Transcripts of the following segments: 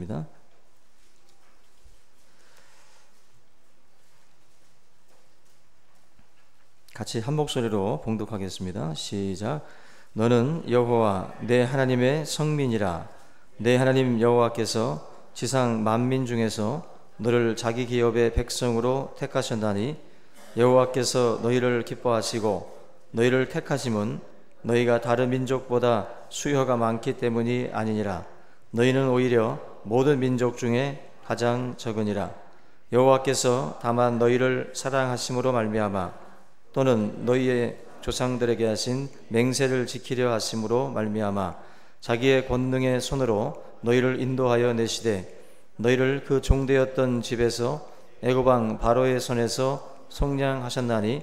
하겠습니다. 같이 한 목소리로 봉독하겠습니다. 시작. 너는 여호와 내 하나님의 성민이라. 내 하나님 여호와께서 지상 만민 중에서 너를 자기 기업의 백성으로 택하셨나니 여호와께서 너희를 기뻐하시고 너희를 택하심은 너희가 다른 민족보다 수효가 많기 때문이 아니니라. 너희는 오히려 모든 민족 중에 가장 적으니라. 여호와께서 다만 너희를 사랑하심으로 말미암아 또는 너희의 조상들에게 하신 맹세를 지키려 하심으로 말미암아 자기의 권능의 손으로 너희를 인도하여 내시되 너희를 그 종되었던 집에서 애굽 왕 바로의 손에서 속량하셨나니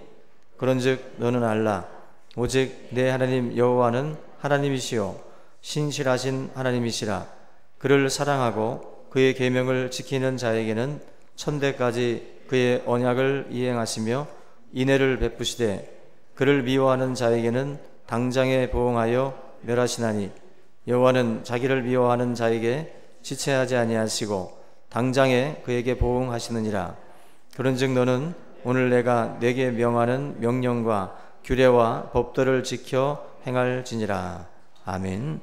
그런즉 너는 알라. 오직 내 하나님 여호와는 하나님이시요 신실하신 하나님이시라. 그를 사랑하고 그의 계명을 지키는 자에게는 천대까지 그의 언약을 이행하시며 인애를 베푸시되 그를 미워하는 자에게는 당장에 보응하여 멸하시나니 여호와는 자기를 미워하는 자에게 지체하지 아니하시고 당장에 그에게 보응하시느니라. 그런즉 너는 오늘 내가 네게 명하는 명령과 규례와 법도를 지켜 행할지니라. 아멘.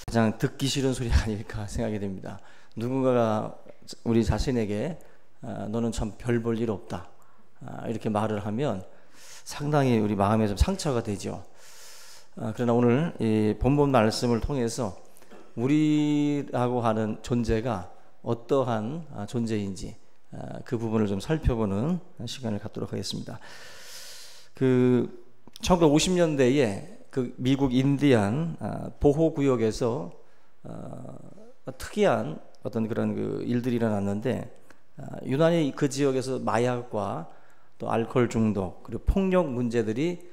가장 듣기 싫은 소리가 아닐까 생각이 됩니다. 누군가가 우리 자신에게 너는 참 별 볼 일 없다 이렇게 말을 하면 상당히 우리 마음에 좀 상처가 되죠. 그러나 오늘 이 본문 말씀을 통해서 우리라고 하는 존재가 어떠한 존재인지 그 부분을 좀 살펴보는 시간을 갖도록 하겠습니다. 1950년대에 그 미국 인디안 보호구역에서 특이한 어떤 그런 그 일들이 일어났는데 유난히 그 지역에서 마약과 또 알코올 중독 그리고 폭력 문제들이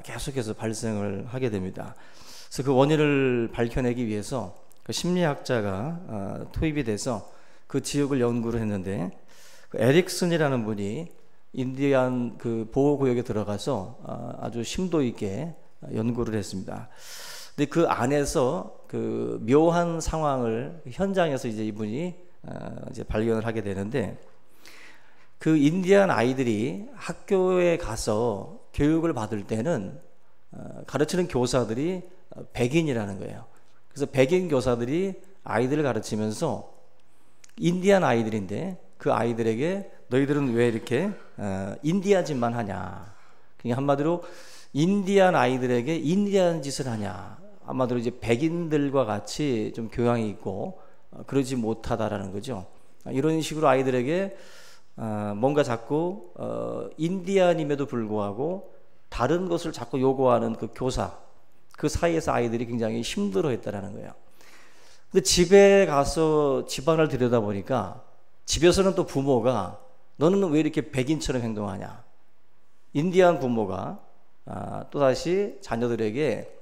계속해서 발생을 하게 됩니다. 그래서 그 원인을 밝혀내기 위해서 그 심리학자가 투입이 돼서 그 지역을 연구를 했는데 그 에릭슨이라는 분이 인디안 그 보호구역에 들어가서 아주 심도 있게 연구를 했습니다. 근데 그 안에서 그 묘한 상황을 현장에서 이제 이분이 이제 발견을 하게 되는데 그 인디안 아이들이 학교에 가서 교육을 받을 때는 가르치는 교사들이 백인이라는 거예요. 그래서 백인 교사들이 아이들을 가르치면서 인디안 아이들인데 그 아이들에게 너희들은 왜 이렇게 인디안 짓만 하냐. 그러니까 한마디로 인디안 아이들에게 인디안 짓을 하냐. 한마디로 이제 백인들과 같이 좀 교양이 있고 그러지 못하다라는 거죠. 이런 식으로 아이들에게 뭔가 자꾸 인디안임에도 불구하고 다른 것을 자꾸 요구하는 그 교사 그 사이에서 아이들이 굉장히 힘들어했다라는 거예요. 근데 집에 가서 집안을 들여다보니까 집에서는 또 부모가 너는 왜 이렇게 백인처럼 행동하냐. 인디안 부모가 또다시 자녀들에게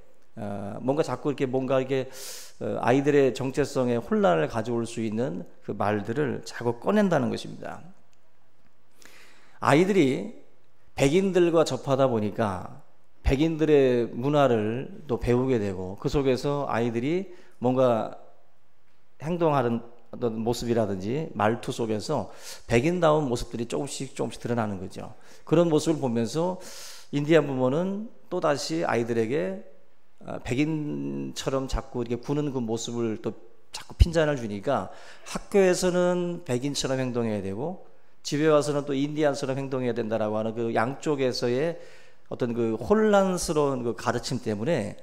뭔가 자꾸 이렇게 뭔가 이렇게 아이들의 정체성에 혼란을 가져올 수 있는 그 말들을 자꾸 꺼낸다는 것입니다. 아이들이 백인들과 접하다 보니까 백인들의 문화를 또 배우게 되고 그 속에서 아이들이 뭔가 행동하는 어떤 모습이라든지 말투 속에서 백인다운 모습들이 조금씩 드러나는 거죠. 그런 모습을 보면서 인디안 부모는 또다시 아이들에게 백인처럼 자꾸 이렇게 구는 그 모습을 또 자꾸 핀잔을 주니까 학교에서는 백인처럼 행동해야 되고 집에 와서는 또 인디안처럼 행동해야 된다라고 하는 그 양쪽에서의 어떤 그 혼란스러운 그 가르침 때문에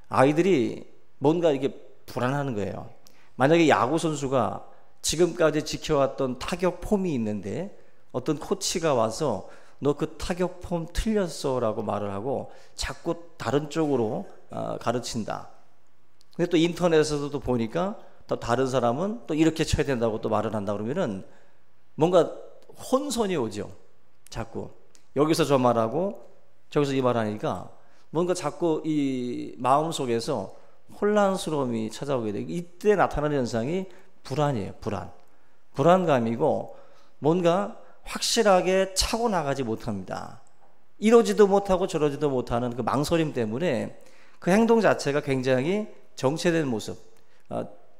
아이들이 뭔가 이게 불안하는 거예요. 만약에 야구 선수가 지금까지 지켜왔던 타격 폼이 있는데 어떤 코치가 와서 너 그 타격 폼 틀렸어 라고 말을 하고 자꾸 다른 쪽으로 가르친다. 근데 또 인터넷에서도 보니까 또 다른 사람은 또 이렇게 쳐야 된다고 또 말을 한다 그러면은 뭔가 혼선이 오죠. 자꾸 여기서 저 말하고 저기서 이 말하니까 뭔가 자꾸 이 마음 속에서 혼란스러움이 찾아오게 되고 이때 나타나는 현상이 불안이에요. 불안감이고 뭔가 확실하게 차고 나가지 못합니다. 이러지도 못하고 저러지도 못하는 그 망설임 때문에 그 행동 자체가 굉장히 정체된 모습,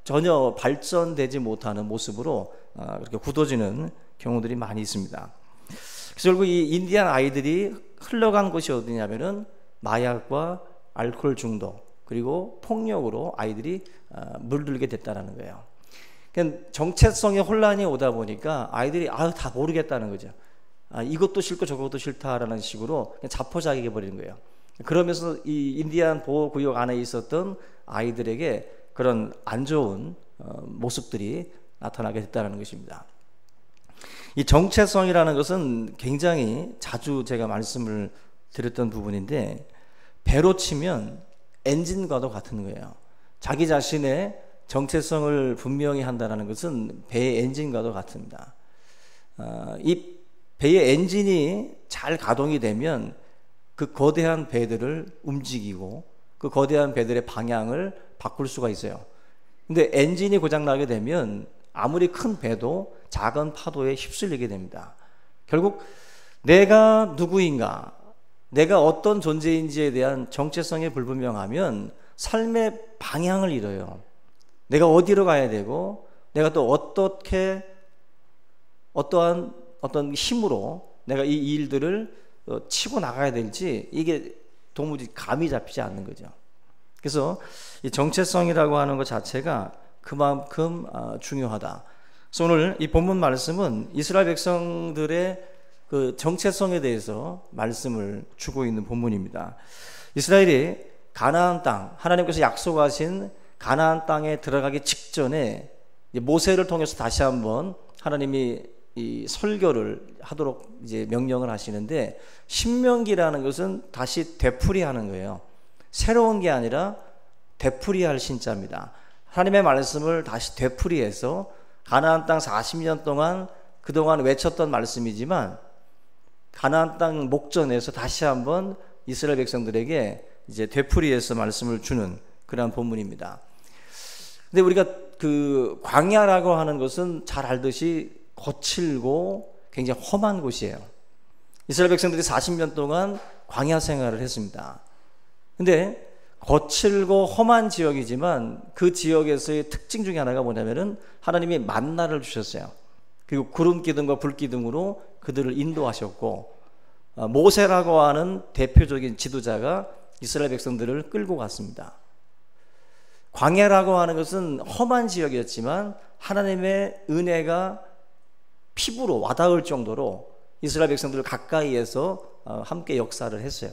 전혀 발전되지 못하는 모습으로 그렇게 굳어지는 경우들이 많이 있습니다. 그래서 결국 이 인디안 아이들이 흘러간 곳이 어디냐면은 마약과 알코올 중독 그리고 폭력으로 아이들이 물들게 됐다는 거예요. 그러니까 정체성의 혼란이 오다 보니까 아이들이 다 모르겠다는 거죠. 이것도 싫고 저것도 싫다라는 식으로 그냥 자포자기해 버리는 거예요. 그러면서 이 인디안 보호구역 안에 있었던 아이들에게 그런 안 좋은 모습들이 나타나게 됐다는 것입니다. 이 정체성이라는 것은 굉장히 자주 제가 말씀을 드렸던 부분인데, 배로 치면 엔진과도 같은 거예요. 자기 자신의 정체성을 분명히 한다는 것은 배의 엔진과도 같습니다. 이 배의 엔진이 잘 가동이 되면 그 거대한 배들을 움직이고 그 거대한 배들의 방향을 바꿀 수가 있어요. 근데 엔진이 고장나게 되면 아무리 큰 배도 작은 파도에 휩쓸리게 됩니다. 결국 내가 누구인가, 내가 어떤 존재인지에 대한 정체성이 불분명하면 삶의 방향을 잃어요. 내가 어디로 가야 되고 내가 또 어떻게 어떠한 어떤 힘으로 내가 이 일들을 치고 나가야 될지 이게 도무지 감이 잡히지 않는 거죠. 그래서 이 정체성이라고 하는 것 자체가 그만큼 중요하다. 그래서 오늘 이 본문 말씀은 이스라엘 백성들의 그 정체성에 대해서 말씀을 주고 있는 본문입니다. 이스라엘이 가나안 땅, 하나님께서 약속하신 가나안 땅에 들어가기 직전에 모세를 통해서 다시 한번 하나님이 이 설교를 하도록 이제 명령을 하시는데, 신명기라는 것은 다시 되풀이하는 거예요. 새로운 게 아니라 되풀이할 신자입니다. 하나님의 말씀을 다시 되풀이해서 가나안 땅 40년 동안 그동안 외쳤던 말씀이지만 가나안 땅 목전에서 다시 한번 이스라엘 백성들에게 이제 되풀이해서 말씀을 주는 그런 본문입니다. 근데 우리가 그 광야라고 하는 것은 잘 알듯이 거칠고 굉장히 험한 곳이에요. 이스라엘 백성들이 40년 동안 광야 생활을 했습니다. 근데 거칠고 험한 지역이지만 그 지역에서의 특징 중에 하나가 뭐냐면은 하나님이 만나를 주셨어요. 그리고 구름 기둥과 불 기둥으로 그들을 인도하셨고, 모세라고 하는 대표적인 지도자가 이스라엘 백성들을 끌고 갔습니다. 광야라고 하는 것은 험한 지역이었지만 하나님의 은혜가 피부로 와닿을 정도로 이스라엘 백성들을 가까이에서 함께 역사를 했어요.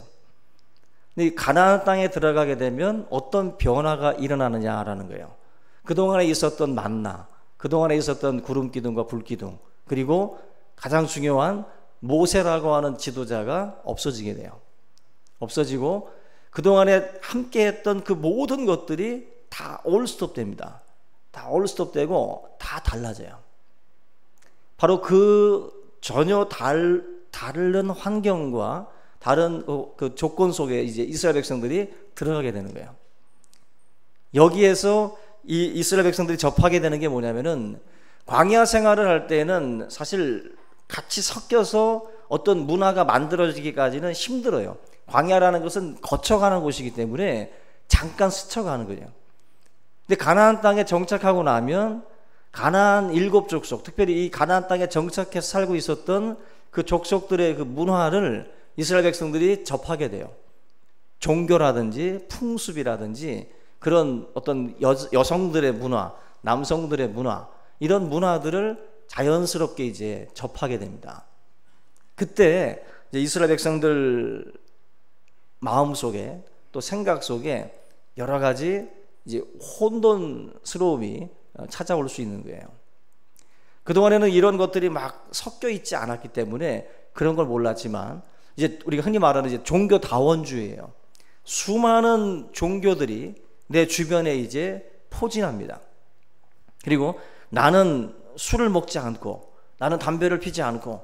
근데 가나안 땅에 들어가게 되면 어떤 변화가 일어나느냐라는 거예요. 그동안에 있었던 만나, 그동안에 있었던 구름 기둥과 불 기둥, 그리고 가장 중요한 모세라고 하는 지도자가 없어지게 돼요. 없어지고 그동안에 함께 했던 그 모든 것들이 다 올스톱 됩니다. 다 올스톱 되고 다 달라져요. 바로 그 전혀 다른 환경과 다른 그 조건 속에 이제 이스라엘 백성들이 들어가게 되는 거예요. 여기에서 이 이스라엘 백성들이 접하게 되는 게 뭐냐면은, 광야 생활을 할 때는 사실 같이 섞여서 어떤 문화가 만들어지기까지는 힘들어요. 광야라는 것은 거쳐가는 곳이기 때문에 잠깐 스쳐가는 거예요. 근데 가나안 땅에 정착하고 나면 가나안 7족속, 특별히 이 가나안 땅에 정착해서 살고 있었던 그 족속들의 그 문화를 이스라엘 백성들이 접하게 돼요. 종교라든지 풍습이라든지 그런 어떤 여성들의 문화, 남성들의 문화, 이런 문화들을 자연스럽게 이제 접하게 됩니다. 그때 이제 이스라엘 백성들 마음 속에 또 생각 속에 여러 가지 이제 혼돈스러움이 찾아올 수 있는 거예요. 그동안에는 이런 것들이 막 섞여 있지 않았기 때문에 그런 걸 몰랐지만, 이제 우리가 흔히 말하는 이제 종교다원주의예요. 수많은 종교들이 내 주변에 이제 포진합니다. 그리고 나는 술을 먹지 않고, 나는 담배를 피지 않고,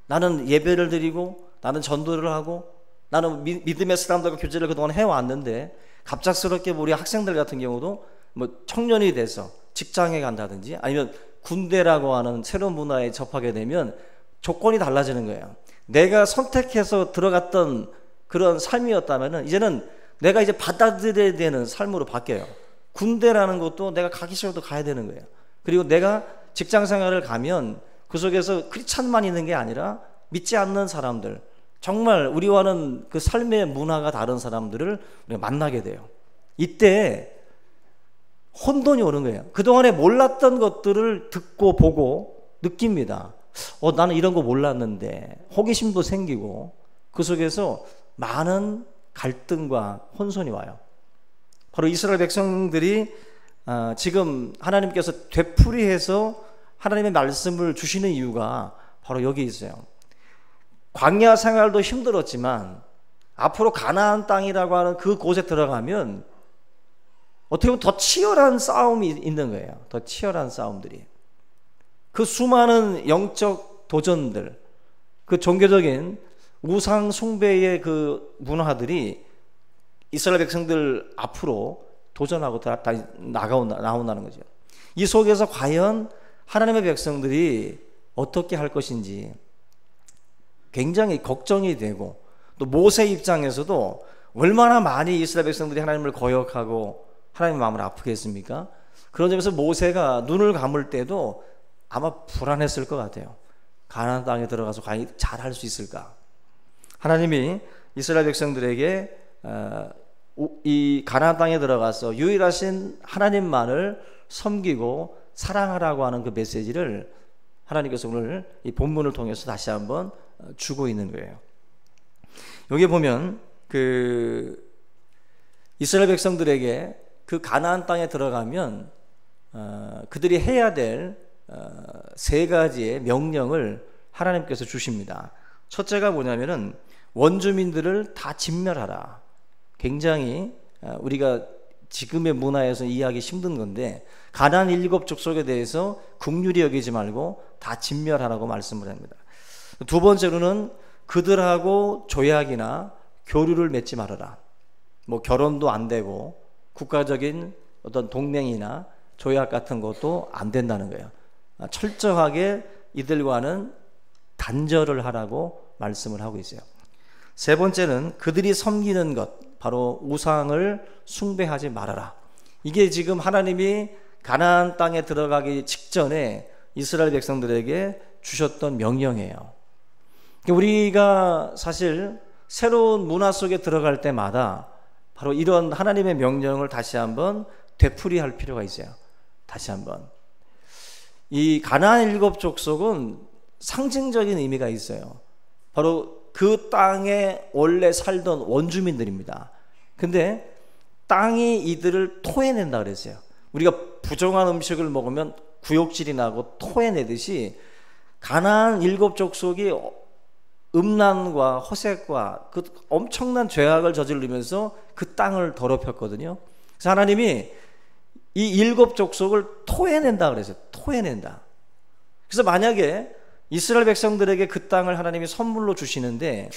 나는 예배를 드리고, 나는 전도를 하고, 나는 믿음의 사람들과 교제를 그동안 해왔는데, 갑작스럽게 우리 학생들 같은 경우도 뭐 청년이 돼서 직장에 간다든지 아니면 군대라고 하는 새로운 문화에 접하게 되면 조건이 달라지는 거예요. 내가 선택해서 들어갔던 그런 삶이었다면은 이제는 내가 이제 받아들여야 되는 삶으로 바뀌어요. 군대라는 것도 내가 가기 싫어도 가야 되는 거예요. 그리고 내가 직장 생활을 가면 그 속에서 크리스찬만 있는 게 아니라 믿지 않는 사람들, 정말 우리와는 그 삶의 문화가 다른 사람들을 우리가 만나게 돼요. 이때 혼돈이 오는 거예요. 그동안에 몰랐던 것들을 듣고 보고 느낍니다. 나는 이런 거 몰랐는데, 호기심도 생기고 그 속에서 많은 갈등과 혼선이 와요. 바로 이스라엘 백성들이 지금 하나님께서 되풀이해서 하나님의 말씀을 주시는 이유가 바로 여기 있어요. 광야 생활도 힘들었지만 앞으로 가나안 땅이라고 하는 그곳에 들어가면 어떻게 보면 더 치열한 싸움이 있는 거예요. 더 치열한 싸움들이. 그 수많은 영적 도전들, 그 종교적인 우상 숭배의 그 문화들이 이스라엘 백성들 앞으로 도전하고 다 나온다는 거죠. 이 속에서 과연 하나님의 백성들이 어떻게 할 것인지 굉장히 걱정이 되고, 또 모세 입장에서도 얼마나 많이 이스라엘 백성들이 하나님을 거역하고 하나님의 마음을 아프게 했습니까? 그런 점에서 모세가 눈을 감을 때도 아마 불안했을 것 같아요. 가나안 땅에 들어가서 과연 잘할 수 있을까? 하나님이 이스라엘 백성들에게 이 가나안 땅에 들어가서 유일하신 하나님만을 섬기고 사랑하라고 하는 그 메시지를 하나님께서 오늘 이 본문을 통해서 다시 한번 주고 있는 거예요. 여기 보면 그 이스라엘 백성들에게 그 가나안 땅에 들어가면 그들이 해야 될 세 가지의 명령을 하나님께서 주십니다. 첫째가 뭐냐면은 원주민들을 다 진멸하라. 굉장히 우리가 지금의 문화에서 이해하기 힘든 건데, 가나안 7 족속에 대해서 긍휼히 여기지 말고 다 진멸하라고 말씀을 합니다. 두 번째로는 그들하고 조약이나 교류를 맺지 말아라. 뭐 결혼도 안 되고 국가적인 어떤 동맹이나 조약 같은 것도 안 된다는 거예요. 철저하게 이들과는 단절을 하라고 말씀을 하고 있어요. 세 번째는 그들이 섬기는 것, 바로 우상을 숭배하지 말아라. 이게 지금 하나님이 가나안 땅에 들어가기 직전에 이스라엘 백성들에게 주셨던 명령이에요. 우리가 사실 새로운 문화 속에 들어갈 때마다 바로 이런 하나님의 명령을 다시 한번 되풀이할 필요가 있어요. 다시 한번. 이 가나안 7 족속은 상징적인 의미가 있어요. 바로 그 땅에 원래 살던 원주민들입니다. 근데 땅이 이들을 토해낸다 그랬어요. 우리가 부정한 음식을 먹으면 구역질이 나고 토해내듯이 가나안 7 족속이 음란과 허색과 그 엄청난 죄악을 저지르면서 그 땅을 더럽혔거든요. 그래서 하나님이 이 7 족속을 토해낸다 그랬어요. 토해낸다. 그래서 만약에 이스라엘 백성들에게 그 땅을 하나님이 선물로 주시는데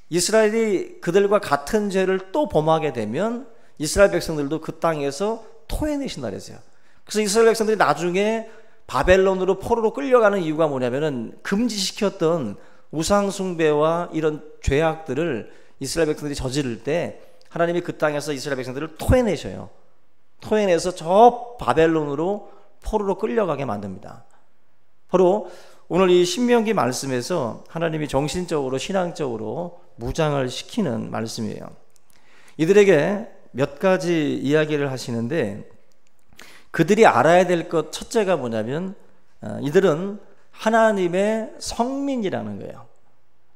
이스라엘이 그들과 같은 죄를 또 범하게 되면 이스라엘 백성들도 그 땅에서 토해내신다 그랬어요. 그래서 이스라엘 백성들이 나중에 바벨론으로 포로로 끌려가는 이유가 뭐냐면은 금지시켰던 우상 숭배와 이런 죄악들을 이스라엘 백성들이 저지를 때 하나님이 그 땅에서 이스라엘 백성들을 토해내셔요. 토해내서 저 바벨론으로 포로로 끌려가게 만듭니다. 바로 오늘 이 신명기 말씀에서 하나님이 정신적으로 신앙적으로 무장을 시키는 말씀이에요. 이들에게 몇 가지 이야기를 하시는데, 그들이 알아야 될 것 첫째가 뭐냐면 이들은 하나님의 성민이라는 거예요.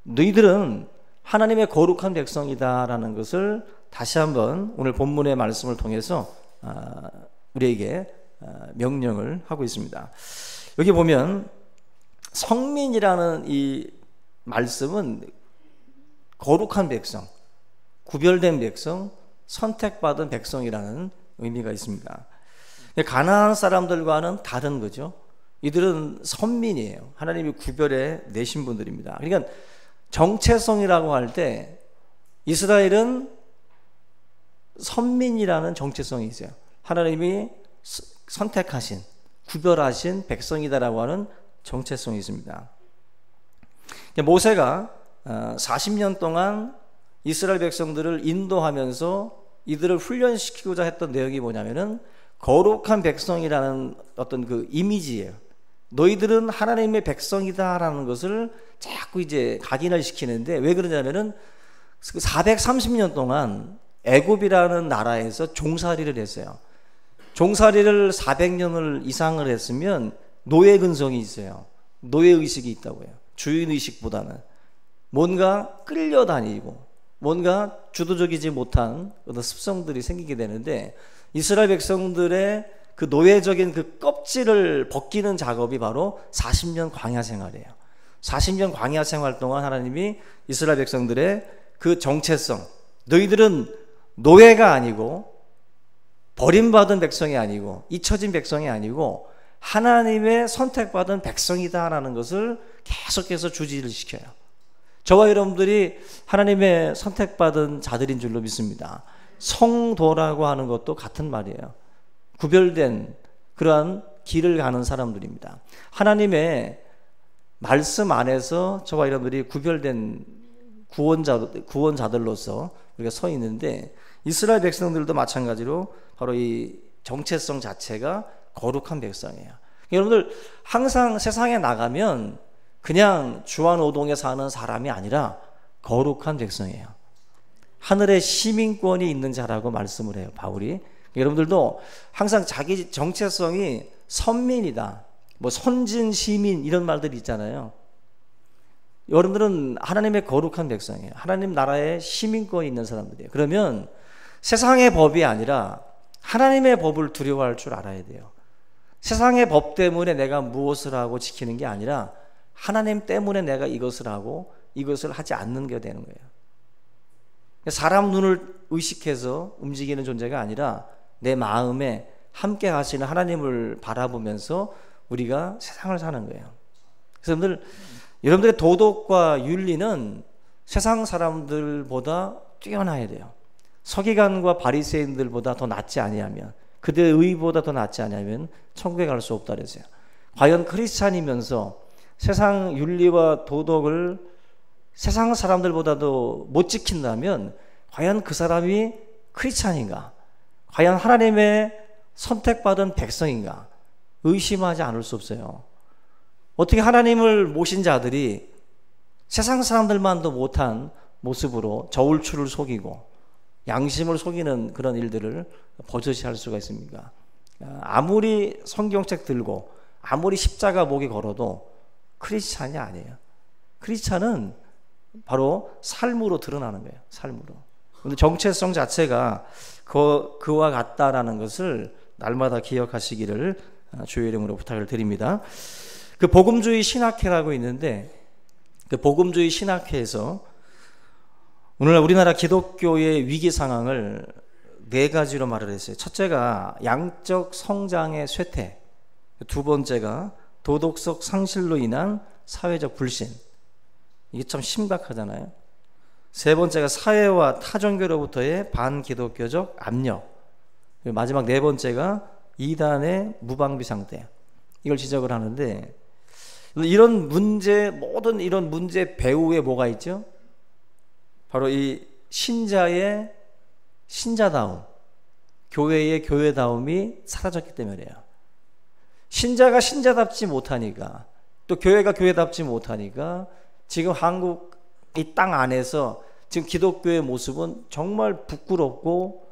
너희들은 하나님의 거룩한 백성이다라는 것을 다시 한번 오늘 본문의 말씀을 통해서 우리에게 명령을 하고 있습니다. 여기 보면 성민이라는 이 말씀은 거룩한 백성, 구별된 백성, 선택받은 백성이라는 의미가 있습니다. 가나안 사람들과는 다른 거죠. 이들은 선민이에요. 하나님이 구별해 내신 분들입니다. 그러니까 정체성이라고 할 때 이스라엘은 선민이라는 정체성이 있어요. 하나님이 선택하신, 구별하신 백성이다라고 하는 정체성이 있습니다. 모세가 40년 동안 이스라엘 백성들을 인도하면서 이들을 훈련시키고자 했던 내용이 뭐냐면은 거룩한 백성이라는 어떤 그 이미지예요. 너희들은 하나님의 백성이다라는 것을 자꾸 이제 각인을 시키는데, 왜 그러냐면은 430년 동안 애굽이라는 나라에서 종살이를 했어요. 종살이를 400년을 이상을 했으면 노예 근성이 있어요. 노예 의식이 있다고요. 주인 의식보다는 뭔가 끌려다니고 뭔가 주도적이지 못한 어떤 습성들이 생기게 되는데, 이스라엘 백성들의 그 노예적인 그 껍질을 벗기는 작업이 바로 40년 광야 생활이에요. 40년 광야 생활 동안 하나님이 이스라엘 백성들의 그 정체성, 너희들은 노예가 아니고 버림받은 백성이 아니고 잊혀진 백성이 아니고 하나님의 선택받은 백성이다라는 것을 계속해서 주지를 시켜요. 저와 여러분들이 하나님의 선택받은 자들인 줄로 믿습니다. 성도라고 하는 것도 같은 말이에요. 구별된 그러한 길을 가는 사람들입니다. 하나님의 말씀 안에서 저와 여러분들이 구별된 구원자들로서 우리가 서 있는데, 이스라엘 백성들도 마찬가지로 바로 이 정체성 자체가 거룩한 백성이에요. 여러분들 항상 세상에 나가면 그냥 주안오동에 사는 사람이 아니라 거룩한 백성이에요. 하늘의 시민권이 있는 자라고 말씀을 해요, 바울이. 여러분들도 항상 자기 정체성이 선민이다, 뭐 선진 시민 이런 말들이 있잖아요. 여러분들은 하나님의 거룩한 백성이에요. 하나님 나라의 시민권이 있는 사람들이에요. 그러면 세상의 법이 아니라 하나님의 법을 두려워할 줄 알아야 돼요. 세상의 법 때문에 내가 무엇을 하고 지키는 게 아니라 하나님 때문에 내가 이것을 하고 이것을 하지 않는 게 되는 거예요. 사람 눈을 의식해서 움직이는 존재가 아니라 내 마음에 함께 하시는 하나님을 바라보면서 우리가 세상을 사는 거예요. 그래서 여러분들의 도덕과 윤리는 세상 사람들보다 뛰어나야 돼요. 서기관과 바리새인들보다 더 낫지 아니하면, 그들의 의보다 더 낫지 아니하면 천국에 갈 수 없다 그랬어요. 과연 크리스찬이면서 세상 윤리와 도덕을 세상 사람들보다도 못 지킨다면 과연 그 사람이 크리스찬인가? 과연 하나님의 선택받은 백성인가? 의심하지 않을 수 없어요. 어떻게 하나님을 모신 자들이 세상 사람들만도 못한 모습으로 저울추를 속이고 양심을 속이는 그런 일들을 버젓이 할 수가 있습니까? 아무리 성경책 들고 아무리 십자가 목에 걸어도 크리스찬이 아니에요. 크리스찬은 바로 삶으로 드러나는 거예요. 삶으로. 근데 정체성 자체가 그와 같다라는 것을 날마다 기억하시기를 주의 이름으로 부탁을 드립니다. 그 복음주의 신학회라고 있는데, 그 복음주의 신학회에서 오늘날 우리나라 기독교의 위기 상황을 4가지로 말을 했어요. 첫째가 양적 성장의 쇠퇴, 두 번째가 도덕적 상실로 인한 사회적 불신, 이게 참 심각하잖아요. 세 번째가 사회와 타종교로부터의 반기독교적 압력, 마지막 4번째가 이단의 무방비 상태, 이걸 지적을 하는데, 이런 문제, 모든 이런 문제 배후에 뭐가 있죠? 바로 이 신자의 신자다움, 교회의 교회다움이 사라졌기 때문이에요. 신자가 신자답지 못하니까, 또 교회가 교회답지 못하니까 지금 한국 이 땅 안에서 지금 기독교의 모습은 정말 부끄럽고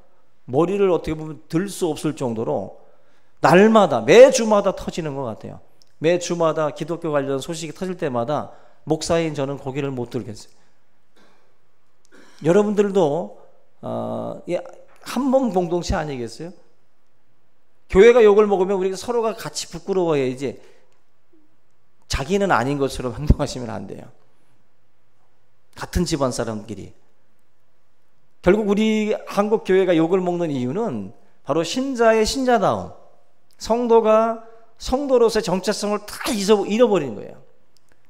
머리를 어떻게 보면 들 수 없을 정도로 날마다, 매주마다 터지는 것 같아요. 매주마다 기독교 관련 소식이 터질 때마다 목사인 저는 고개를 못 들겠어요. 여러분들도 한 몸 공동체 아니겠어요? 교회가 욕을 먹으면 우리가 서로가 같이 부끄러워야지 자기는 아닌 것처럼 행동하시면 안 돼요. 같은 집안 사람끼리. 결국 우리 한국 교회가 욕을 먹는 이유는 바로 신자의 신자다움, 성도가 성도로서의 정체성을 다 잃어버린 거예요.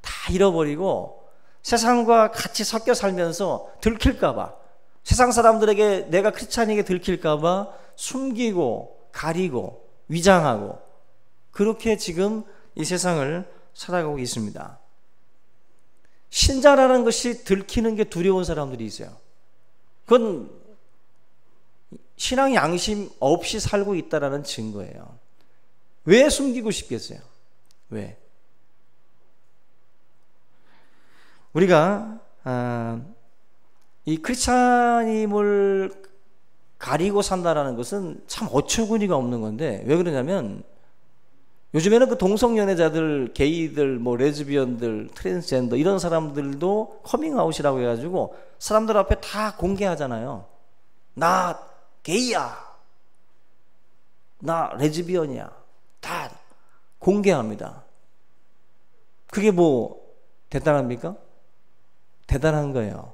다 잃어버리고 세상과 같이 섞여 살면서 들킬까봐, 세상 사람들에게 내가 크리스찬에게 들킬까봐 숨기고 가리고 위장하고, 그렇게 지금 이 세상을 살아가고 있습니다. 신자라는 것이 들키는 게 두려운 사람들이 있어요. 그건 신앙 양심 없이 살고 있다라는 증거예요. 왜 숨기고 싶겠어요? 왜? 우리가 이 크리스찬임을 가리고 산다라는 것은 참 어처구니가 없는 건데, 왜 그러냐면 요즘에는 그 동성연애자들, 게이들, 뭐 레즈비언들, 트랜스젠더 이런 사람들도 커밍아웃이라고 해가지고 사람들 앞에 다 공개하잖아요. 나 게이야, 나 레즈비언이야, 다 공개합니다. 그게 뭐 대단합니까? 대단한 거예요.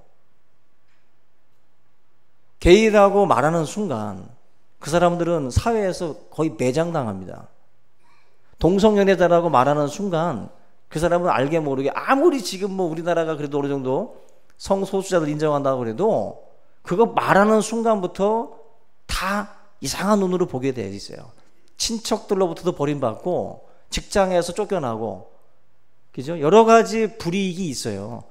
게이라고 말하는 순간 그 사람들은 사회에서 거의 매장당합니다. 동성연애자라고 말하는 순간 그 사람은 알게 모르게, 아무리 지금 뭐 우리나라가 그래도 어느 정도 성소수자들 인정한다고 그래도 그거 말하는 순간부터 다 이상한 눈으로 보게 되어 있어요. 친척들로부터도 버림받고, 직장에서 쫓겨나고, 그죠? 여러 가지 불이익이 있어요.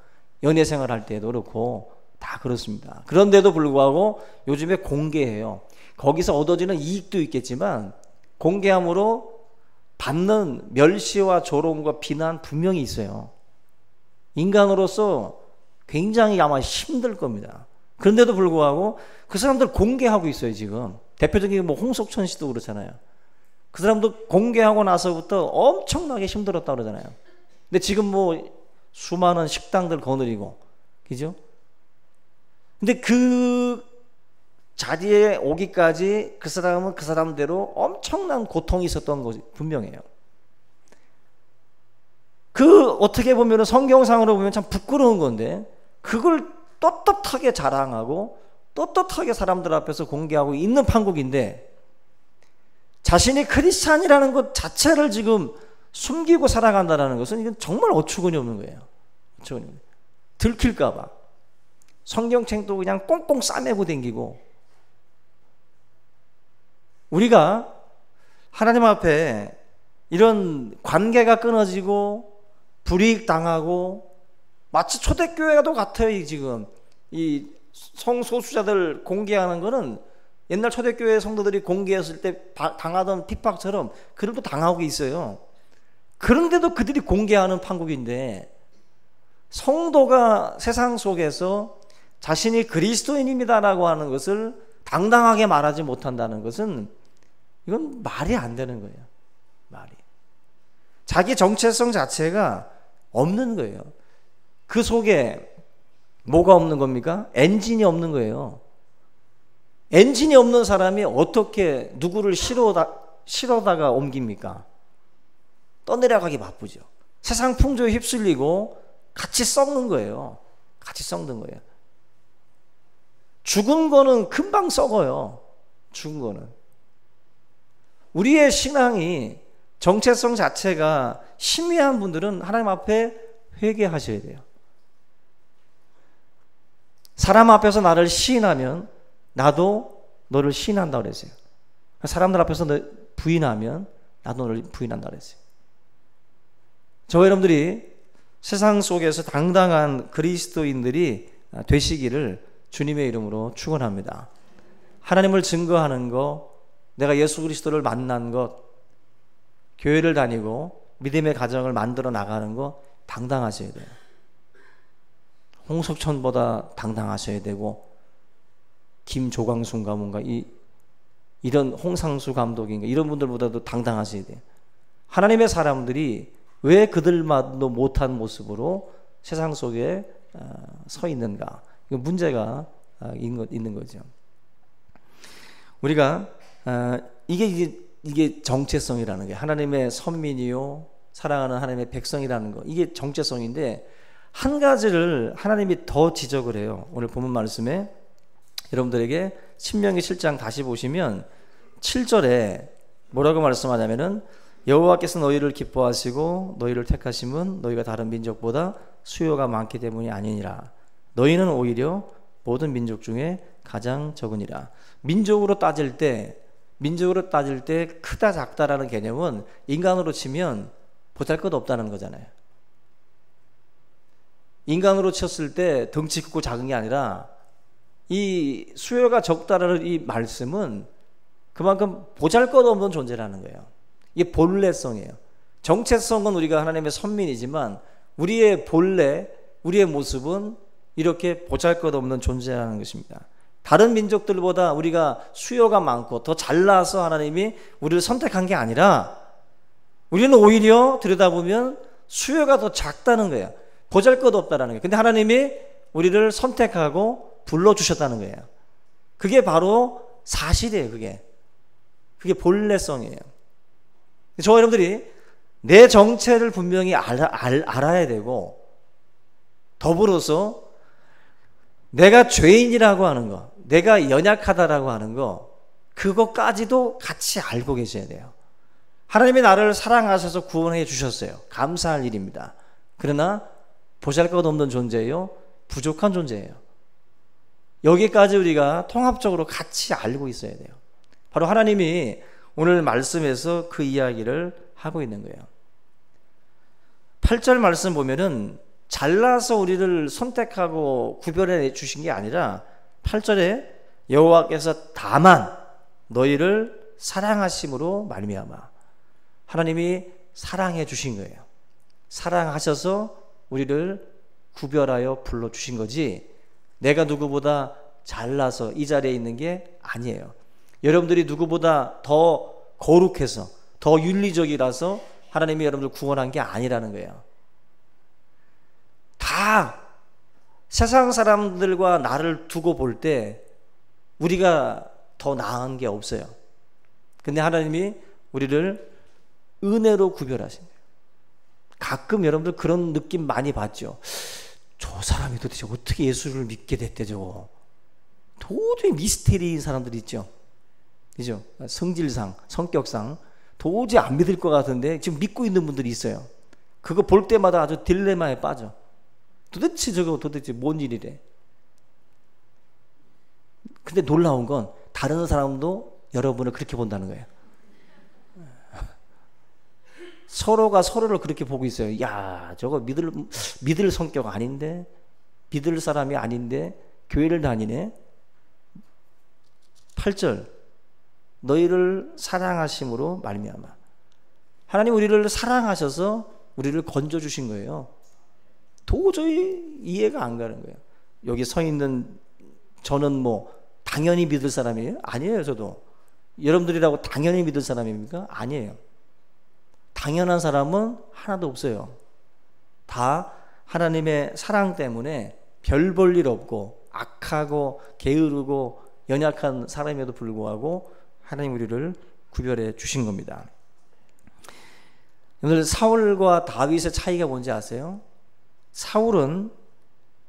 연애 생활할 때도 그렇고 다 그렇습니다. 그런데도 불구하고 요즘에 공개해요. 거기서 얻어지는 이익도 있겠지만 공개함으로 받는 멸시와 조롱과 비난 분명히 있어요. 인간으로서 굉장히 아마 힘들 겁니다. 그런데도 불구하고 그 사람들 공개하고 있어요. 지금 대표적인 뭐 홍석천 씨도 그렇잖아요. 그 사람도 공개하고 나서부터 엄청나게 힘들었다고 그러잖아요. 근데 지금 뭐 수많은 식당들 거느리고, 그죠? 근데 그 자리에 오기까지 그 사람은 그 사람대로 엄청난 고통이 있었던 것이 분명해요. 그 어떻게 보면 성경상으로 보면 참 부끄러운 건데, 그걸 떳떳하게 자랑하고 떳떳하게 사람들 앞에서 공개하고 있는 판국인데, 자신이 크리스찬이라는 것 자체를 지금 숨기고 살아간다는 것은 이건 정말 어처구니 없는 거예요. 어처구니 없는 거예요. 들킬까봐 성경책도 그냥 꽁꽁 싸매고 댕기고. 우리가 하나님 앞에 이런 관계가 끊어지고 불이익 당하고, 마치 초대교회도 같아요. 지금 이 성소수자들 공개하는 거는 옛날 초대교회 성도들이 공개했을 때 당하던 핍박처럼 그들도 당하고 있어요. 그런데도 그들이 공개하는 판국인데, 성도가 세상 속에서 자신이 그리스도인입니다라고 하는 것을 당당하게 말하지 못한다는 것은 이건 말이 안 되는 거예요. 말이. 자기 정체성 자체가 없는 거예요. 그 속에 뭐가 없는 겁니까? 엔진이 없는 거예요. 엔진이 없는 사람이 어떻게 누구를 실어다가 옮깁니까? 떠내려가기 바쁘죠. 세상 풍조에 휩쓸리고 같이 썩는 거예요. 같이 썩는 거예요. 죽은 거는 금방 썩어요. 죽은 거는. 우리의 신앙이 정체성 자체가 희미한 분들은 하나님 앞에 회개하셔야 돼요. 사람 앞에서 나를 시인하면 나도 너를 시인한다고 그랬어요. 사람들 앞에서 너 부인하면 나도 너를 부인한다고 그랬어요. 저와 여러분들이 세상 속에서 당당한 그리스도인들이 되시기를 주님의 이름으로 축원합니다. 하나님을 증거하는 것, 내가 예수 그리스도를 만난 것, 교회를 다니고 믿음의 가정을 만들어 나가는 것 당당하셔야 돼요. 홍석천보다 당당하셔야 되고, 김조광순가 뭔가 이런 홍상수 감독인가 이런 분들보다도 당당하셔야 돼요. 하나님의 사람들이 왜 그들만도 못한 모습으로 세상 속에 서 있는가? 이거 문제가 있는 거죠. 우리가 이게 정체성이라는 게, 하나님의 선민이요 사랑하는 하나님의 백성이라는 거, 이게 정체성인데, 한 가지를 하나님이 더 지적을 해요. 오늘 본문 말씀에 여러분들에게 신명기 7장 다시 보시면 7절에 뭐라고 말씀하냐면은, 여호와께서 너희를 기뻐하시고 너희를 택하심은 너희가 다른 민족보다 수요가 많기 때문이 아니니라. 너희는 오히려 모든 민족 중에 가장 적으니라. 민족으로 따질 때 크다 작다라는 개념은 인간으로 치면 보잘것없다는 거잖아요. 인간으로 쳤을 때 덩치 크고 작은 게 아니라 이 수요가 적다라는 이 말씀은 그만큼 보잘것없는 존재라는 거예요. 이게 본래성이에요. 정체성은 우리가 하나님의 선민이지만 우리의 본래, 우리의 모습은 이렇게 보잘것없는 존재라는 것입니다. 다른 민족들보다 우리가 수요가 많고 더 잘나서 하나님이 우리를 선택한 게 아니라 우리는 오히려 들여다보면 수요가 더 작다는 거예요. 보잘것없다라는 거예요. 근데 하나님이 우리를 선택하고 불러주셨다는 거예요. 그게 바로 사실이에요. 그게 본래성이에요. 저와 여러분들이 내 정체를 분명히 알아야 되고, 더불어서 내가 죄인이라고 하는 거, 내가 연약하다라고 하는 거, 그것까지도 같이 알고 계셔야 돼요. 하나님이 나를 사랑하셔서 구원해 주셨어요. 감사할 일입니다. 그러나 보잘것없는 존재예요. 부족한 존재예요. 여기까지 우리가 통합적으로 같이 알고 있어야 돼요. 바로 하나님이 오늘 말씀에서 그 이야기를 하고 있는 거예요. 8절 말씀 보면은 잘나서 우리를 선택하고 구별해 주신 게 아니라 8절에 여호와께서 다만 너희를 사랑하심으로 말미암아, 하나님이 사랑해 주신 거예요. 사랑하셔서 우리를 구별하여 불러주신 거지, 내가 누구보다 잘나서 이 자리에 있는 게 아니에요. 여러분들이 누구보다 더 거룩해서 더 윤리적이라서 하나님이 여러분들 구원한 게 아니라는 거예요. 다 세상 사람들과 나를 두고 볼 때 우리가 더 나은 게 없어요. 근데 하나님이 우리를 은혜로 구별하신 거예요. 가끔 여러분들 그런 느낌 많이 받죠. 저 사람이 도대체 어떻게 예수를 믿게 됐대, 저거. 도저히 미스테리인 사람들 있죠. 그죠? 성질상, 성격상 도저히 안 믿을 것 같은데 지금 믿고 있는 분들이 있어요. 그거 볼 때마다 아주 딜레마에 빠져. 도대체 저거 도대체 뭔 일이래. 근데 놀라운 건 다른 사람도 여러분을 그렇게 본다는 거예요. 서로가 서로를 그렇게 보고 있어요. 야, 저거 믿을 성격 아닌데, 믿을 사람이 아닌데 교회를 다니네. 8절 너희를 사랑하심으로 말미암아, 하나님 우리를 사랑하셔서 우리를 건져주신 거예요. 도저히 이해가 안 가는 거예요. 여기 서 있는 저는 뭐 당연히 믿을 사람이에요? 아니에요. 저도 여러분들이라고 당연히 믿을 사람입니까? 아니에요. 당연한 사람은 하나도 없어요. 다 하나님의 사랑 때문에 별 볼 일 없고 악하고 게으르고 연약한 사람에도 불구하고 하나님 우리를 구별해 주신 겁니다. 오늘 사울과 다윗의 차이가 뭔지 아세요? 사울은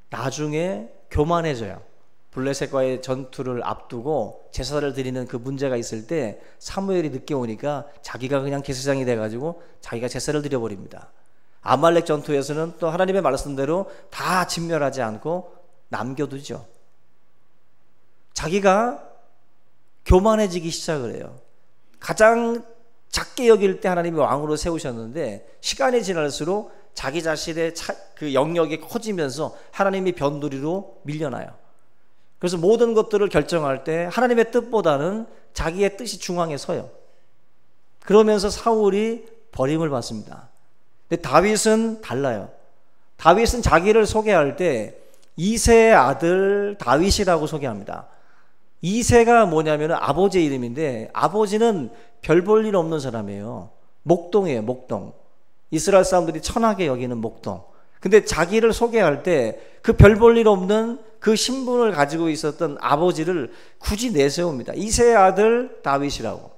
나중에 교만해져요. 블레셋과의 전투를 앞두고 제사를 드리는 그 문제가 있을 때 사무엘이 늦게 오니까 자기가 그냥 제사장이 돼가지고 자기가 제사를 드려버립니다. 아말렉 전투에서는 또 하나님의 말씀대로 다 진멸하지 않고 남겨두죠. 자기가 교만해지기 시작을 해요. 가장 작게 여길 때 하나님이 왕으로 세우셨는데 시간이 지날수록 자기 자신의 그 영역이 커지면서 하나님이 변두리로 밀려나요. 그래서 모든 것들을 결정할 때 하나님의 뜻보다는 자기의 뜻이 중앙에 서요. 그러면서 사울이 버림을 받습니다. 근데 다윗은 달라요. 다윗은 자기를 소개할 때 이새의 아들 다윗이라고 소개합니다. 이새가 뭐냐면 아버지의 이름인데, 아버지는 별 볼 일 없는 사람이에요. 목동이에요. 목동. 이스라엘 사람들이 천하게 여기는 목동. 근데 자기를 소개할 때 그 별 볼 일 없는 그 신분을 가지고 있었던 아버지를 굳이 내세웁니다. 이새의 아들 다윗이라고.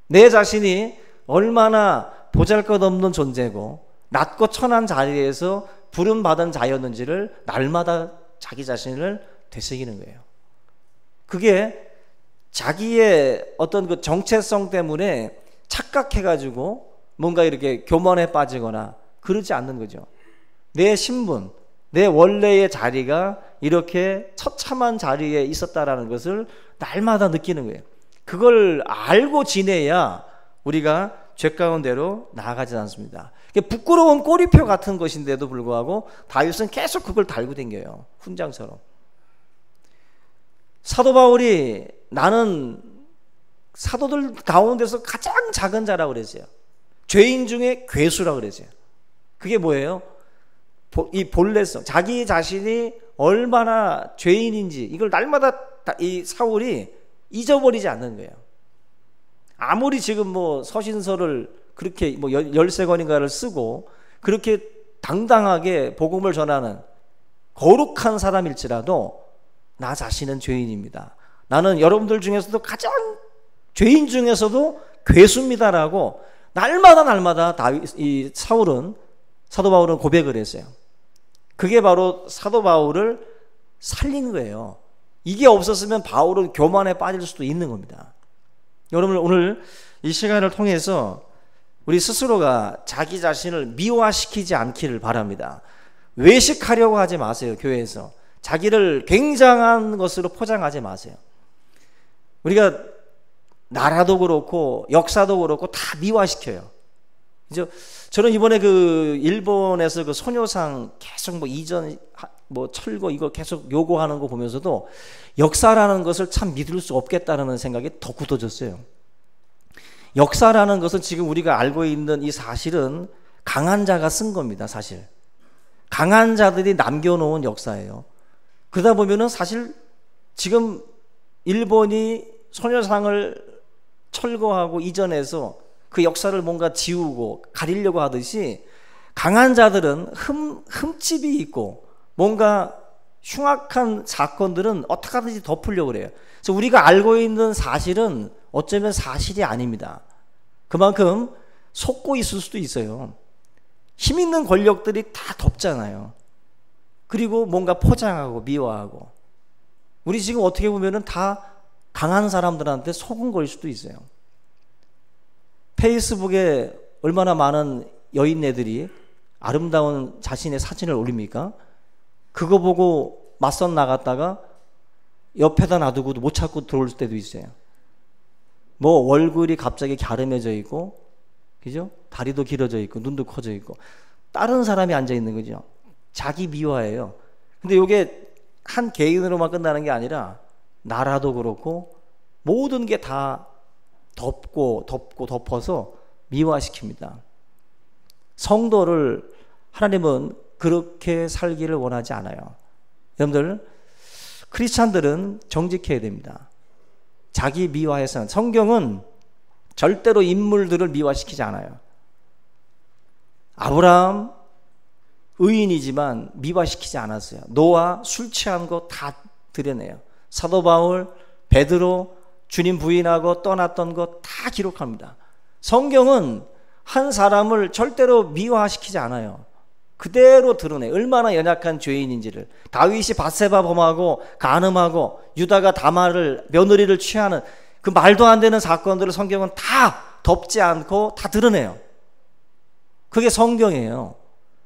내 자신이 얼마나 보잘것없는 존재고 낮고 천한 자리에서 부름받은 자였는지를 날마다 자기 자신을 되새기는 거예요. 그게 자기의 어떤 그 정체성 때문에 착각해가지고 뭔가 이렇게 교만에 빠지거나 그러지 않는 거죠. 내 신분, 내 원래의 자리가 이렇게 처참한 자리에 있었다라는 것을 날마다 느끼는 거예요. 그걸 알고 지내야 우리가 죄 가운데로 나아가지 않습니다. 부끄러운 꼬리표 같은 것인데도 불구하고 다윗은 계속 그걸 달고 다녀요. 훈장처럼. 사도 바울이 나는 사도들 가운데서 가장 작은 자라고 그랬어요. 죄인 중에 괴수라고 그랬어요. 그게 뭐예요? 이 본래성, 자기 자신이 얼마나 죄인인지 이걸 날마다 이 사울이 잊어버리지 않는 거예요. 아무리 지금 뭐 서신서를 그렇게 뭐 13권인가를 쓰고 그렇게 당당하게 복음을 전하는 거룩한 사람일지라도 나 자신은 죄인입니다. 나는 여러분들 중에서도 가장 죄인 중에서도 괴수입니다라고 날마다 이 사도 바울은 고백을 했어요. 그게 바로 사도 바울을 살린 거예요. 이게 없었으면 바울은 교만에 빠질 수도 있는 겁니다. 여러분, 오늘 이 시간을 통해서 우리 스스로가 자기 자신을 미화시키지 않기를 바랍니다. 외식하려고 하지 마세요. 교회에서 자기를 굉장한 것으로 포장하지 마세요. 우리가 나라도 그렇고 역사도 그렇고 다 미화시켜요. 그죠? 저는 이번에 그 일본에서 그 소녀상 계속 뭐 이전 뭐 철거 이거 계속 요구하는 거 보면서도 역사라는 것을 참 믿을 수 없겠다는 생각이 더 굳어졌어요. 역사라는 것은 지금 우리가 알고 있는 이 사실은 강한 자가 쓴 겁니다. 사실 강한 자들이 남겨놓은 역사예요. 그러다 보면은 사실 지금 일본이 소녀상을 철거하고 이전해서 그 역사를 뭔가 지우고 가리려고 하듯이 강한 자들은 흠집이 있고 뭔가 흉악한 사건들은 어떻게 하든지 덮으려고 그래요. 그래서 우리가 알고 있는 사실은 어쩌면 사실이 아닙니다. 그만큼 속고 있을 수도 있어요. 힘 있는 권력들이 다 덮잖아요. 그리고 뭔가 포장하고 미화하고 우리 지금 어떻게 보면은 다 강한 사람들한테 속은 걸 수도 있어요. 페이스북에 얼마나 많은 여인네들이 아름다운 자신의 사진을 올립니까? 그거 보고 맞선 나갔다가 옆에다 놔두고도 못 찾고 들어올 때도 있어요. 뭐 얼굴이 갑자기 갸름해져 있고, 그죠? 다리도 길어져 있고, 눈도 커져 있고, 다른 사람이 앉아 있는 거죠. 자기 미화예요. 근데 이게 한 개인으로만 끝나는 게 아니라 나라도 그렇고 모든 게 다 덮어서 미화시킵니다. 성도를 하나님은 그렇게 살기를 원하지 않아요. 여러분들, 크리스찬들은 정직해야 됩니다. 자기 미화해서는 성경은 절대로 인물들을 미화시키지 않아요. 아브라함 의인이지만 미화시키지 않았어요. 노아 술 취한 거 다 드러내요. 사도 바울, 베드로 주님 부인하고 떠났던 거 다 기록합니다. 성경은 한 사람을 절대로 미화시키지 않아요. 그대로 드러내 얼마나 연약한 죄인인지를. 다윗이 밧세바 범하고 간음하고 유다가 다말을 며느리를 취하는 그 말도 안 되는 사건들을 성경은 다 덮지 않고 다 드러내요. 그게 성경이에요.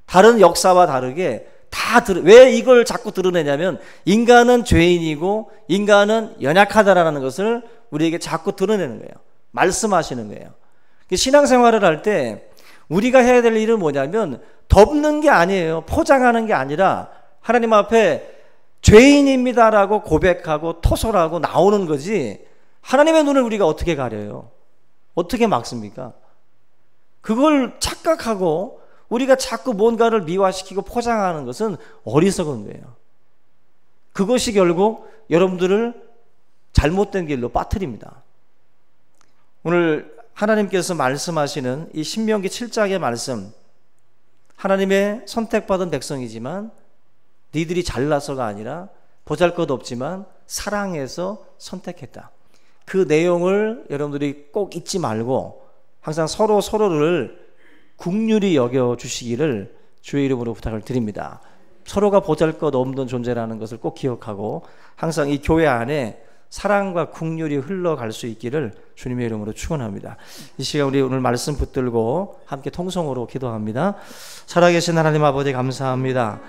다른 역사와 다르게 왜 이걸 자꾸 드러내냐면 인간은 죄인이고 인간은 연약하다라는 것을 우리에게 자꾸 드러내는 거예요. 말씀하시는 거예요. 신앙생활을 할 때 우리가 해야 될 일은 뭐냐면 덮는 게 아니에요. 포장하는 게 아니라 하나님 앞에 죄인입니다라고 고백하고 토설하고 나오는 거지, 하나님의 눈을 우리가 어떻게 가려요? 어떻게 막습니까? 그걸 착각하고 우리가 자꾸 뭔가를 미화시키고 포장하는 것은 어리석은 거예요. 그것이 결국 여러분들을 잘못된 길로 빠뜨립니다. 오늘 하나님께서 말씀하시는 이 신명기 7장의 말씀, 하나님의 선택받은 백성이지만 니들이 잘나서가 아니라 보잘것없지만 사랑해서 선택했다. 그 내용을 여러분들이 꼭 잊지 말고 항상 서로를 긍휼히 여겨주시기를 주의 이름으로 부탁을 드립니다. 서로가 보잘것없는 존재라는 것을 꼭 기억하고 항상 이 교회 안에 사랑과 긍휼이 흘러갈 수 있기를 주님의 이름으로 축원합니다. 이 시간 우리 오늘 말씀 붙들고 함께 통성으로 기도합니다. 살아계신 하나님 아버지 감사합니다.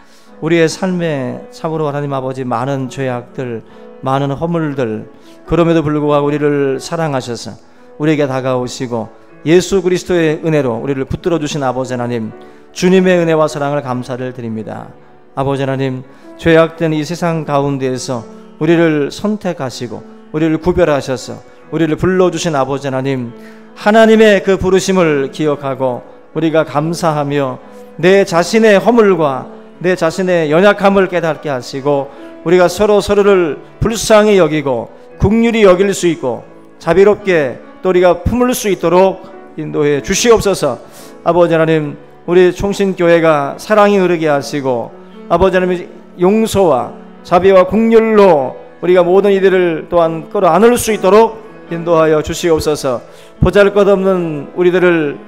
우리의 삶에 참으로 하나님 아버지 많은 죄악들, 많은 허물들, 그럼에도 불구하고 우리를 사랑하셔서 우리에게 다가오시고 예수 그리스도의 은혜로 우리를 붙들어 주신 아버지 하나님, 주님의 은혜와 사랑을 감사를 드립니다. 아버지 하나님, 죄악된 이 세상 가운데에서 우리를 선택하시고 우리를 구별하셔서 우리를 불러주신 아버지 하나님, 하나님의 그 부르심을 기억하고 우리가 감사하며 내 자신의 허물과 내 자신의 연약함을 깨닫게 하시고 우리가 서로를 불쌍히 여기고 긍휼히 여길 수 있고 자비롭게 또 우리가 품을 수 있도록 인도해 주시옵소서. 아버지 하나님, 우리 총신교회가 사랑이 흐르게 하시고 아버지 하나님 용서와 자비와 긍휼로 우리가 모든 이들을 또한 끌어안을 수 있도록 인도하여 주시옵소서. 보잘것없는 우리들을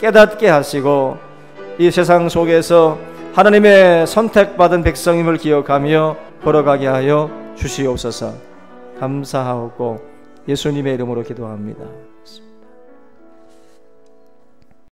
깨닫게 하시고 이 세상 속에서 하나님의 선택받은 백성임을 기억하며 걸어가게 하여 주시옵소서. 감사하고 예수님의 이름으로 기도합니다.